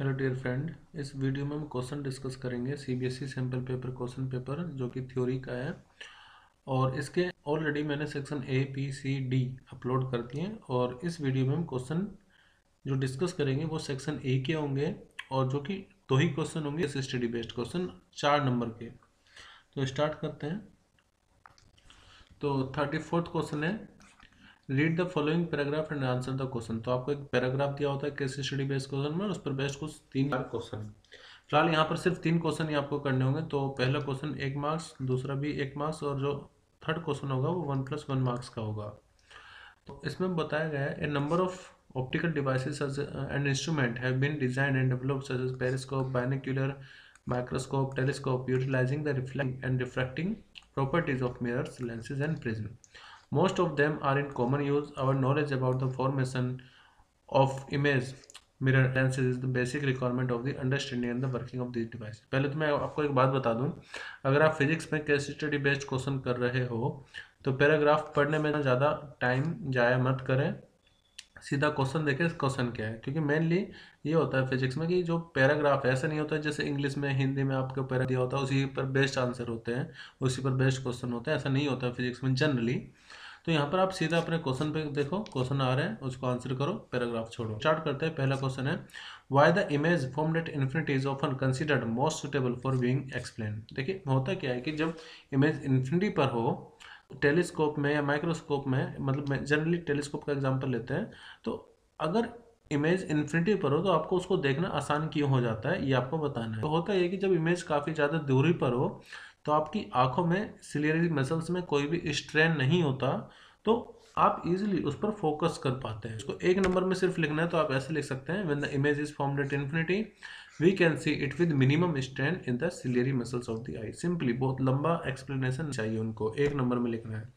Hello dear friend, इस video में हम क्वेश्चन डिस्कस करेंगे CBSE sample paper question paper जो कि थ्योरी का है। और इसके ऑलरेडी मैंने section A B C D upload कर दिए और इस वीडियो में हम क्वेश्चन जो डिस्कस करेंगे वो सेक्शन ए के होंगे और जो कि दो ही क्वेश्चन होंगे स्टडी बेस्ड क्वेश्चन 4 नंबर के। तो स्टार्ट करते हैं। तो 34th क्वेश्चन है, read the following paragraph and answer the question. तो आपको एक पैराग्राफ दिया होता है केस स्टडी बेस्ड क्वेश्चन में, उस पर बेस्ड कुछ 3 क्वेश्चन। फिलहाल यहाँ पर सिर्फ 3 क्वेश्चन ही आपको करने होंगे। तो पहला क्वेश्चन 1 मार्क्स, दूसरा भी 1 मार्क्स और जो थर्ड क्वेश्चन होगा वो 1+1 मार्क्स का होगा। तो इसमें बताया गया है, a number of optical devices and instrument have been designed and developed such as periscope, binocular, microscope, telescope, utilising the reflecting and refracting properties of mirrors, lenses and prism. Most of them are in common use. Our knowledge about the formation of image mirror lenses is the basic requirement of the understanding and the working of these devices. पहले तो मैं आपको एक बात बता दूं, अगर आप फिजिक्स में केस स्टडी बेस्ड क्वेश्चन कर रहे हो तो पैराग्राफ पढ़ने में ज़्यादा टाइम जाया मत करें, सीधा क्वेश्चन देखें क्वेश्चन क्या है। क्योंकि मेनली ये होता है फिजिक्स में कि जो पैराग्राफ है, ऐसा नहीं होता है जैसे इंग्लिश में हिंदी में आपको पैरा दिया होता है उसी पर बेस्ड आंसर होते हैं, उसी पर बेस्ड क्वेश्चन होते हैं, ऐसा नहीं होता है फिजिक्स में जनरली। तो यहाँ पर आप सीधा अपने क्वेश्चन पे देखो, क्वेश्चन आ रहे हैं उसको आंसर करो, पैराग्राफ छोड़ो। स्टार्ट करते हैं। पहला क्वेश्चन है, why the image formed at infinity is often considered most suitable for being explain. देखिए होता क्या है कि जब इमेज इन्फिनिटी पर हो टेलीस्कोप में या माइक्रोस्कोप में, मतलब जनरली टेलीस्कोप का एग्जांपल लेते हैं, तो अगर इमेज इन्फिनिटी पर हो तो आपको उसको देखना आसान क्यों हो जाता है ये आपको बताना है। तो होता है कि जब इमेज काफ़ी ज़्यादा दूरी पर हो तो आपकी आंखों में सिलियरी मसल्स में कोई भी स्ट्रेन नहीं होता, तो आप इजीली उस पर फोकस कर पाते हैं। इसको एक नंबर में सिर्फ लिखना है तो आप ऐसे लिख सकते हैं, when the image is formed at infinity we can see it with minimum strain in the ciliary muscles of the eye. Simply, बहुत लंबा एक्सप्लेनेशन चाहिए उनको, एक नंबर में लिखना है।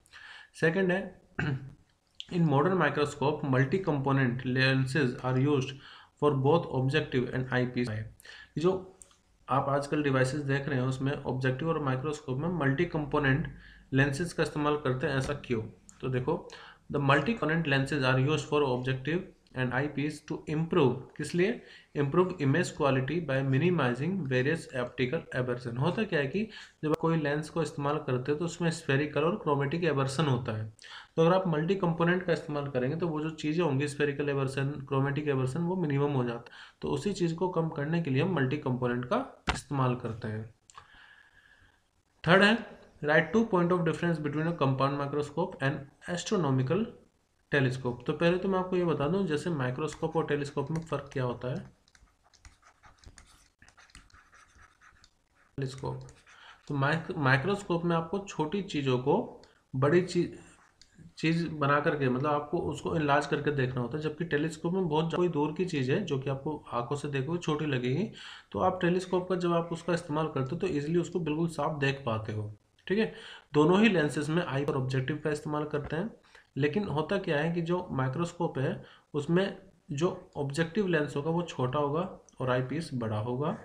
सेकंड है, in modern microscope multi component lenses are used for both objective and I piece. जो आप आजकल डिवाइसेस देख रहे हैं उसमें ऑब्जेक्टिव और माइक्रोस्कोप में मल्टी कंपोनेंट लेंसेज का इस्तेमाल करते हैं, ऐसा क्यों? तो देखो, the multi component lenses are used for objective and I piece to improve, किस लिए? Improve image quality by minimising various optical aberration. होता क्या है कि जब कोई लेंस को इस्तेमाल करते हैं तो उसमें स्फेरिकल और क्रोमेटिक एबर्सन होता है। तो अगर आप मल्टी कंपोनेंट का इस्तेमाल करेंगे तो वो जो चीज़ें होंगी स्फेरिकल एबर्सन, क्रोमेटिक एबर्सन, वो मिनिमम हो जाता है। तो उसी चीज़ को कम करने के लिए हम मल्टी कंपोनेंट का इस्तेमाल करते हैं। थर्ड है, right 2 point of difference between a compound microscope and astronomical telescope. तो पहले तो मैं आपको ये बता दूं, जैसे माइक्रोस्कोप और टेलीस्कोप में फ़र्क क्या होता है। टेलीस्कोप तो माइक्रोस्कोप में आपको छोटी चीज़ों को बड़ी चीज़ बना करके, मतलब आपको उसको इनलार्ज करके देखना होता है, जबकि टेलीस्कोप में बहुत कोई दूर की चीज़ है जो कि आपको आंखों से देखोगे छोटी लगेगी, तो आप टेलीस्कोप का जब आप उसका इस्तेमाल करते हो तो ईजिली उसको बिल्कुल साफ देख पाते हो। ठीक है, दोनों ही लेंसेज में आई और ऑब्जेक्टिव का इस्तेमाल करते हैं, लेकिन होता क्या है कि जो माइक्रोस्कोप है उसमें जो ऑब्जेक्टिव लेंस होगा वो छोटा होगा और आई पीस बड़ा होगा।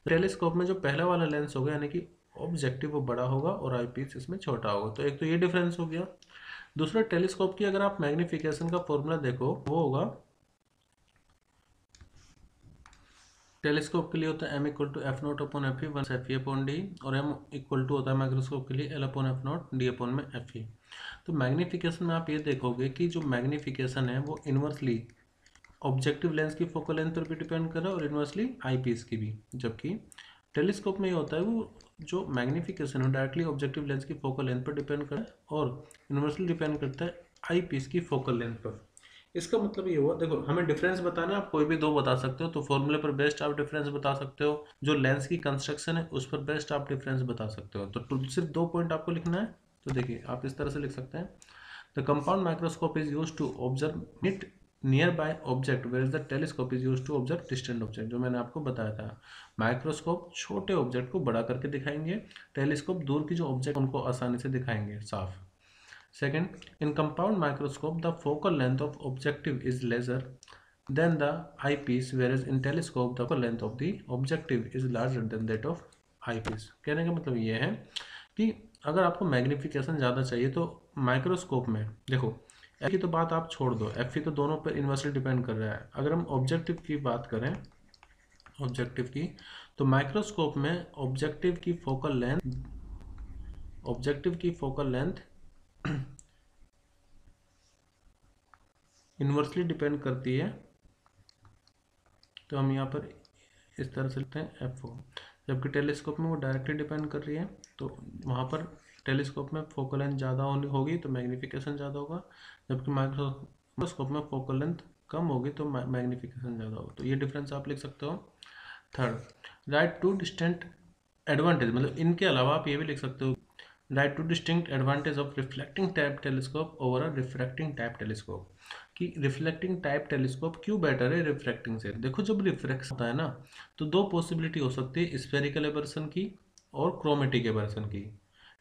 टेलीस्कोप में जो पहला वाला लेंस होगा यानी कि ऑब्जेक्टिव वो बड़ा होगा और आई पीस इसमें छोटा होगा। तो एक तो ये डिफरेंस हो गया। दूसरा, टेलीस्कोप की अगर आप मैग्नीफिकेशन का फॉर्मूला देखो वो होगा, टेलीस्कोप के लिए होता है m equal to F naught upon F E one F E upon D, और m इक्वल टू होता है माइक्रोस्कोप के लिए L upon F naught D upon में एफ ई। तो मैग्नीफिकेशन में आप ये देखोगे कि जो मैग्नीफिकेशन है वो इन्वर्सली ऑब्जेक्टिव लेंस की फोकल लेंथ पर भी डिपेंड कर रहा है और इन्वर्सली आई पीस की भी, जबकि टेलीस्कोप में ये होता है वो जो मैग्नीफिकेशन है डायरेक्टली ऑब्जेक्टिव लेंस की फोकल लेंथ पर डिपेंड करता है और इन्वर्सली डिपेंड करता है आई पीस की फोकल लेंथ पर। इसका मतलब ये हुआ, देखो हमें डिफरेंस बताना है, आप कोई भी दो बता सकते हो, तो फॉर्मूले पर बेस्ट आप डिफरेंस बता सकते हो, जो लेंस की कंस्ट्रक्शन है उस पर बेस्ट आप डिफरेंस बता सकते हो। तो सिर्फ 2 पॉइंट आपको लिखना है। तो देखिए आप इस तरह से लिख सकते हैं, the compound microscope is used to observe it nearby object where the telescope is used to observe distant object. जो मैंने आपको बताया था, माइक्रोस्कोप छोटे ऑब्जेक्ट को बड़ा करके दिखाएंगे, टेलीस्कोप दूर की जो ऑब्जेक्ट उनको आसानी से दिखाएंगे साफ। Second, in compound microscope, the focal length of objective is lesser than the eyepiece, whereas in telescope, the focal length of the objective is larger than that of eyepiece. कहने का मतलब ये है कि अगर आपको मैग्नीफिकेशन ज़्यादा चाहिए तो माइक्रोस्कोप में देखो, एफ की तो बात आप छोड़ दो, एफ तो दोनों पर इन्वर्सली डिपेंड कर रहा है। अगर हम ऑब्जेक्टिव की बात करें ऑब्जेक्टिव की। तो माइक्रोस्कोप में ऑब्जेक्टिव की फोकल लेंथ इन्वर्सली डिपेंड करती है। तो हम यहाँ पर इस तरह से लिखते हैं एफ ओ, जबकि टेलीस्कोप में वो डायरेक्टली डिपेंड कर रही है। तो वहाँ पर टेलीस्कोप में फोकल लेंथ ज़्यादा होगी तो मैग्नीफिकेशन ज़्यादा होगा, जबकि माइक्रोस्कोप में फोकल लेंथ कम होगी तो मैग्नीफिकेशन ज़्यादा होगा। तो ये डिफरेंस आप लिख सकते हो। Third, right two distinct advantage, मतलब इनके अलावा आप ये भी लिख सकते हो, right two distinct advantage of reflecting type telescope over a refracting type telescope. कि रिफ्लेक्टिंग टाइप टेलीस्कोप क्यों बेटर है रिफ्रैक्टिंग से। देखो जब रिफ्रैक्शन होता है ना तो दो पॉसिबिलिटी हो सकती है, स्फेरिकल एबर्सन की और क्रोमेटिक एबर्सन की।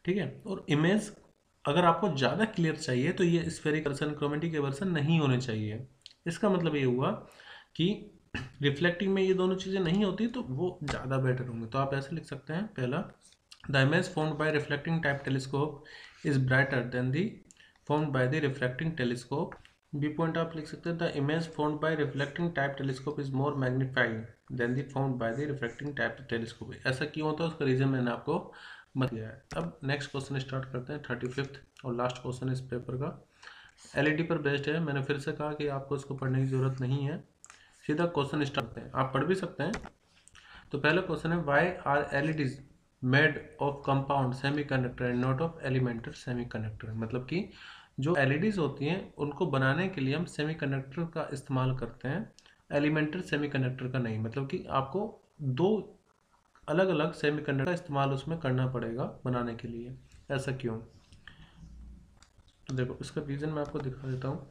ठीक है, और इमेज अगर आपको ज़्यादा क्लियर चाहिए तो ये स्फेरिकल एबर्सन क्रोमेटिक एबर्सन नहीं होने चाहिए। इसका मतलब ये हुआ कि रिफ्लेक्टिंग में ये दोनों चीज़ें नहीं होती तो वो ज़्यादा बेटर होंगे। तो आप ऐसे लिख सकते हैं, पहला, the image formed by reflecting type telescope is brighter than the formed by the reflecting telescope. B point आप लिख सकते हैं, the image formed by reflecting type telescope is more magnified than the formed by the reflecting type telescope. ऐसा क्यों होता है उसका reason मैंने आपको बता दिया है। अब नेक्स्ट क्वेश्चन स्टार्ट करते हैं, 35th और लास्ट क्वेश्चन इस पेपर का। एलईडी पर बेस्ड है, मैंने फिर से कहा कि आपको इसको पढ़ने की जरूरत नहीं है, सीधा क्वेश्चन स्टार्ट करते हैं, आप पढ़ भी सकते हैं। तो पहला क्वेश्चन है, why are LEDs made of compound semiconductor and not of elemental semiconductor. मतलब कि जो एलईडीज होती हैं उनको बनाने के लिए हम सेमीकंडक्टर का इस्तेमाल करते हैं, एलिमेंटर सेमीकंडक्टर का नहीं। मतलब कि आपको दो अलग अलग सेमीकंडक्टर का इस्तेमाल उसमें करना पड़ेगा बनाने के लिए। ऐसा क्यों? तो देखो इसका रीजन मैं आपको दिखा देता हूँ।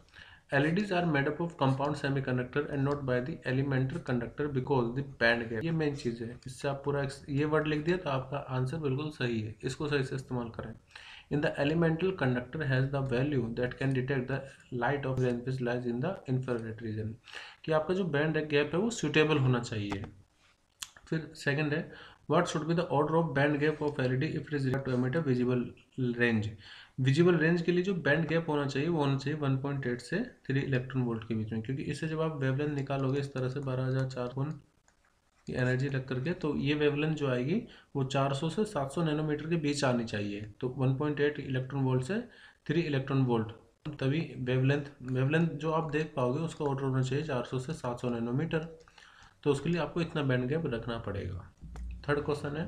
LEDs are made up of compound semiconductor and not by the elemental conductor because the band gap, ये मेन चीज़ है। इससे आप पूरा ये वर्ड लिख दिया तो आपका आंसर बिल्कुल सही है, इसको सही से इस्तेमाल करें। In the elemental conductor has the value that can detect the light of range which lies in the infrared region, कि आपका जो बैंड गैप है वो सुटेबल होना चाहिए। फिर सेकंड है, what should be the order of band gap of LED if it is required to emit a visible range. Visible range के लिए जो बैंड गैप होना चाहिए वो होना चाहिए 1.8 से 3 इलेक्ट्रॉन वोल्ट के बीच में, क्योंकि इससे जब आप वेवलेंथ निकालोगे इस तरह से 12,004 गुण की एनर्जी रख करके, तो ये वेवलेंथ जो आएगी वो 400 से 700 नैनोमीटर के बीच आनी चाहिए। तो 1.8 इलेक्ट्रॉन वोल्ट से 3 इलेक्ट्रॉन वोल्ट, तभी वेवलेंथ जो आप देख पाओगे उसका ऑर्डर होना चाहिए 400 से 700 नैनोमीटर। तो उसके लिए आपको इतना बैंड गैप रखना पड़ेगा। थर्ड क्वेश्चन है,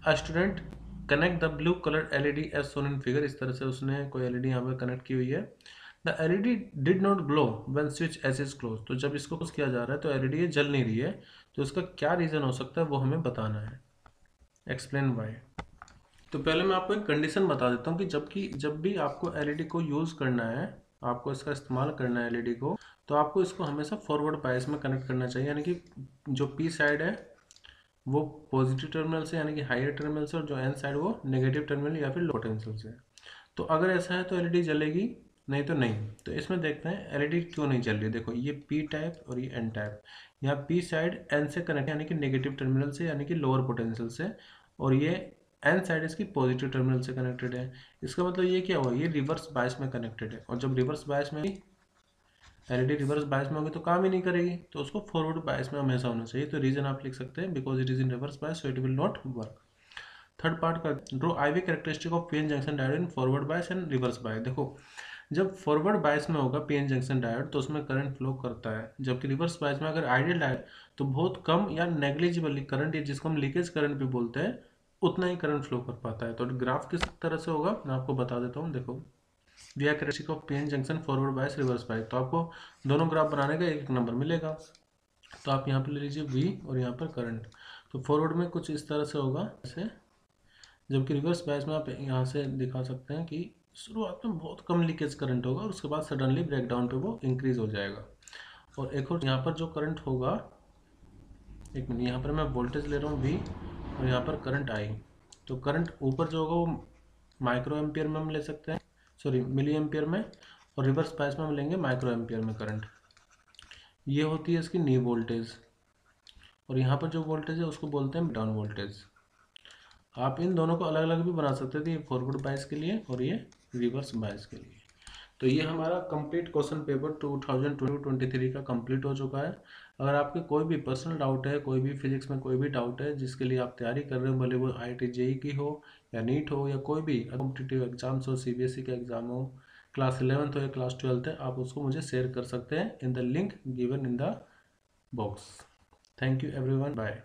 a student connect the blue colour LED as shown in figure. इस तरह से उसने कोई एलईडी यहाँ पर कनेक्ट की हुई है। The LED did not glow when switch as is close. तो जब इसको क्लोज किया जा रहा है तो एलईडी ये जल नहीं रही है, तो इसका क्या रीजन हो सकता है वो हमें बताना है। Explain why. तो पहले मैं आपको एक कंडीशन बता देता हूँ कि जब भी आपको एलईडी को यूज़ करना है, आपको इसका इस्तेमाल करना है एलईडी को, तो आपको इसको हमेशा फॉरवर्ड बायस में कनेक्ट करना चाहिए। यानी कि जो पी साइड है वो पॉजिटिव टर्मिनल से यानी कि हायर टर्मिनल से, और जो एन साइड वो नेगेटिव टर्मिनल या फिर लो पोटेंशियल से। तो अगर ऐसा है तो एलईडी जलेगी, नहीं तो नहीं। तो इसमें देखते हैं एलईडी क्यों नहीं जल रही। देखो ये पी टाइप और ये एन टाइप, यहाँ पी साइड एन से कनेक्ट यानी कि नेगेटिव टर्मिनल से यानी कि लोअर पोटेंशियल से, और ये एन साइड इसकी पॉजिटिव टर्मिनल से कनेक्टेड है। इसका मतलब ये क्या हुआ, ये रिवर्स बायस में कनेक्टेड है, और जब रिवर्स बायस में एलईडी रिवर्स बायस में होगी तो काम ही नहीं करेगी, तो उसको फॉरवर्ड बायस में हमेशा होना चाहिए। तो रीजन आप लिख सकते हैं, because it is in reverse bias so it will not work. Third part का, draw IV characteristic of PN junction diode in forward bias and reverse bias. देखो जब फॉरवर्ड बायस में होगा पीएन जंक्शन डायोड तो उसमें current flow करता है, जबकि रिवर्स बायस में अगर आइडियल डायोड तो बहुत कम या नेग्लिजिबल करंट, या जिसको हम लीकेज करंट भी बोलते हैं, उतना ही करंट फ्लो कर पाता है। तो ग्राफ किस तरह से होगा मैं आपको बता देता हूँ। देखो we are characteristic of PN junction forward bias reverse bias, तो आपको दोनों ग्राफ बनाने का एक नंबर मिलेगा। तो आप यहाँ पर ले लीजिए वी और यहाँ पर करंट। तो फॉरवर्ड में कुछ इस तरह से होगा ऐसे, जबकि रिवर्स बायस में आप यहाँ से दिखा सकते हैं कि शुरुआत में बहुत कम लीकेज करंट होगा और उसके बाद सडनली ब्रेकडाउन पे वो इंक्रीज हो जाएगा। और एक और यहाँ पर जो करंट होगा, एक मिनट, यहाँ पर मैं वोल्टेज ले रहा हूँ वी और यहाँ पर करंट आई। तो करंट ऊपर जो होगा वो माइक्रो एम्पियर में हम ले सकते हैं, सॉरी मिली एम्पियर में, और रिवर्स बायस में हम लेंगे माइक्रो एम्पियर में करंट। ये होती है इसकी नी वोल्टेज, और यहाँ पर जो वोल्टेज है उसको बोलते हैं डाउन वोल्टेज। आप इन दोनों को अलग अलग भी बना सकते थे, ये फॉरवर्ड बायस के लिए और ये रिवर्स बायस के लिए। तो ये हमारा कंप्लीट क्वेश्चन पेपर 2022-23 का कंप्लीट हो चुका है। अगर आपके कोई भी पर्सनल डाउट है, कोई भी फिजिक्स में कोई भी डाउट है जिसके लिए आप तैयारी कर रहे हो, भले वो IIT JEE की हो या नीट हो या कोई भी कॉम्पिटिटिव एग्जाम्स हो, CBSE के एग्जाम हो, क्लास 11th हो या क्लास 12th है, आप उसको मुझे शेयर कर सकते हैं in the link given in the box. Thank you everyone, bye.